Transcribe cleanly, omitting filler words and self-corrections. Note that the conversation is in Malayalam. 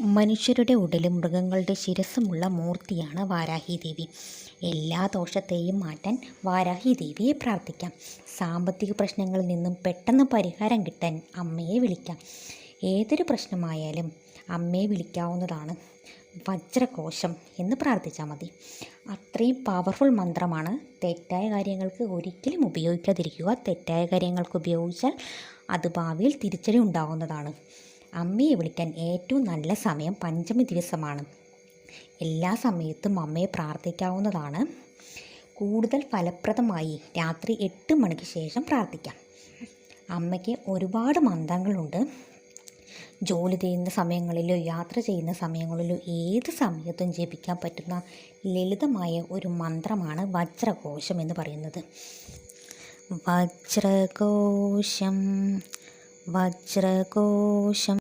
മനുഷ്യരുടെ ഉടലും മൃഗങ്ങളുടെ ശിരസ്സുമുള്ള മൂർത്തിയാണ് വാരാഹി ദേവി. എല്ലാ ദോഷത്തെയും മാറ്റാൻ വാരാഹി ദേവിയെ പ്രാർത്ഥിക്കാം. സാമ്പത്തിക പ്രശ്നങ്ങളിൽ നിന്നും പെട്ടെന്ന് പരിഹാരം കിട്ടാൻ അമ്മയെ വിളിക്കാം. ഏതൊരു പ്രശ്നമായാലും അമ്മയെ വിളിക്കാവുന്നതാണ്. വജ്രകോശം എന്ന് പ്രാർത്ഥിച്ചാൽ മതി. അത്രയും പവർഫുൾ മന്ത്രമാണ്. തെറ്റായ കാര്യങ്ങൾക്ക് ഒരിക്കലും ഉപയോഗിക്കാതിരിക്കുക. തെറ്റായ കാര്യങ്ങൾക്ക് ഉപയോഗിച്ചാൽ അത് ഭാവിയിൽ തിരിച്ചടി ഉണ്ടാകുന്നതാണ്. അമ്മയെ വിളിക്കാൻ ഏറ്റവും നല്ല സമയം പഞ്ചമി ദിവസമാണ്. എല്ലാ സമയത്തും അമ്മയെ പ്രാർത്ഥിക്കാവുന്നതാണ്. കൂടുതൽ ഫലപ്രദമായി രാത്രി 8 മണിക്ക് ശേഷം പ്രാർത്ഥിക്കാം. അമ്മയ്ക്ക് ഒരുപാട് മന്ത്രങ്ങളുണ്ട്. ജോലി ചെയ്യുന്ന സമയങ്ങളിലോ യാത്ര ചെയ്യുന്ന സമയങ്ങളിലോ ഏത് സമയത്തും ജപിക്കാൻ പറ്റുന്ന ലളിതമായ ഒരു മന്ത്രമാണ് വജ്രകോശം എന്ന് പറയുന്നത്. വജ്രകോശം വജ്രകോശം